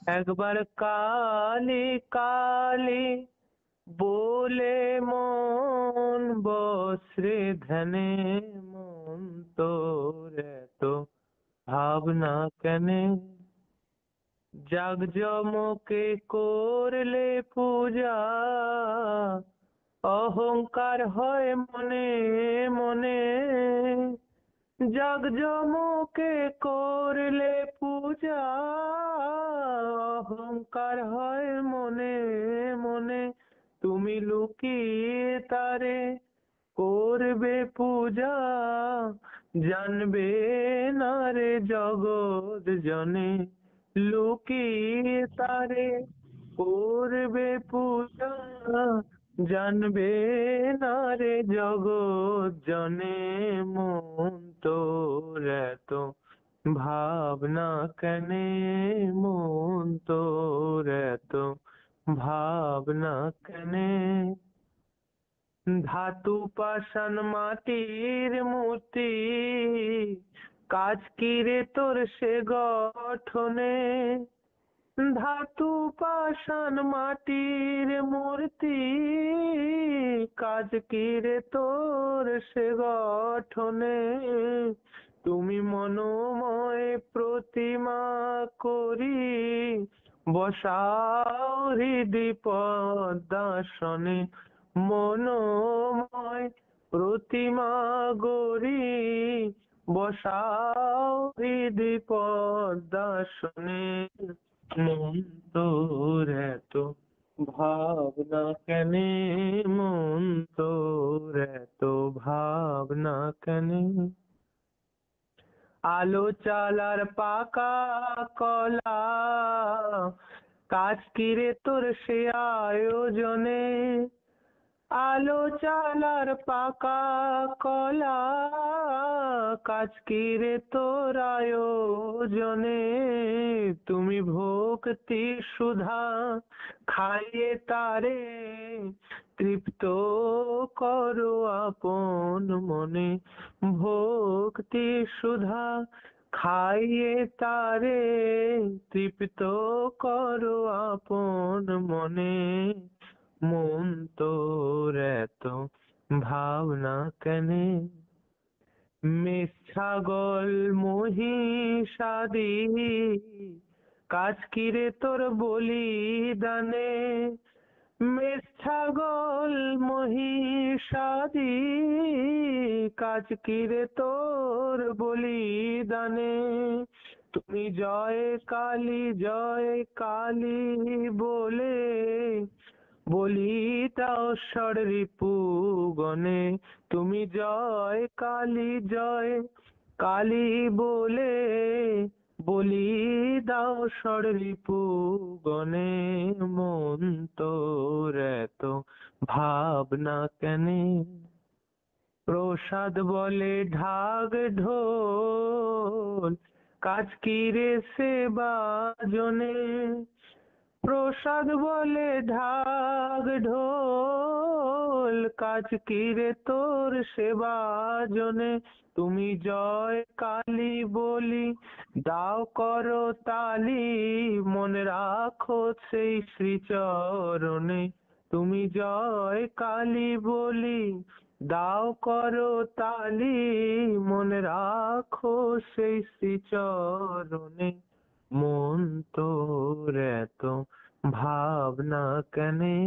একবার কালি কালি বলে মন বসরে ধ্যানে, মন তোর এত ভাবনা কেনে? জাগজমকে করলে পূজা, অহংকার হয় মনে মনে। জাগজমকে করলে পূজা, অহংকার হয় মনে মনে। তুমি লুকিয়ে তারে করবে পূজা, জানবে না রে জগৎ জনে। লুকিয়ে তারে করবে পূজা, জানবে না রে জগৎ জনে। মন তোর এত ভাবনা কেনে, মন তোর এত ভাবনা কেনে? ধাতু পাষাণ মাটির মূর্তি, কাজ কি রে তোর সে গঠনে? ধাতু পাষাণ মাটির মূর্তি, কাজ কি রে তোর সে গঠনে? তুমি মনোময় প্রতিমা করি বসাও হৃদি পদ্মাসনে। মনোময় প্রতিমা গড়ি বসাও হৃদি পদ্মাসনে। মন তোর এত ভাবনা কেনে, মন তোর এত ভাবনা কেনে? আলো চালার পাকা কলা, কাজ কি রে তোর সে আয়োজনে? আলো চালার পাকা কলা, কাজ কি রে তোর আয়োজনে? তুমি ভক্তি সুধা খাইয়ে তারে তৃপ্ত করো আপন মনে। ভক্তি সুধা খাইয়ে তারে তৃপ্ত করো আপন মনে। মন তোর এত ভাবনা কেনে? মেষ ছাগল মহিষাদি, কাজ কি রে তোর বলিদানে? মেষ ছাগল মহিষাদি, কাজ কি রে তোর বলিদানে? তুমি জয় কালী বলে বলি দাও ষড়রিপু গণে। তুমি জয় কালী বলে বলি দাও ষড়রিপু গণে। মন তোর এত ভাবনা কেনে? প্রসাদ বলে ঢাক ঢোল, কাজ কি রে সেবা জনে? প্রসাদ বলে ঢাক ঢোল, কাজ কি রে তোর সেবা জনে? তুমি জয় কালী বলি দাও করো তালি, মনে রাখো সেই শ্রীচরণে। তুমি জয় কালী বলি দাও করো তালি, মনে রাখো সেই শ্রীচরণে। মন তোর এত ভাবনা কেনে?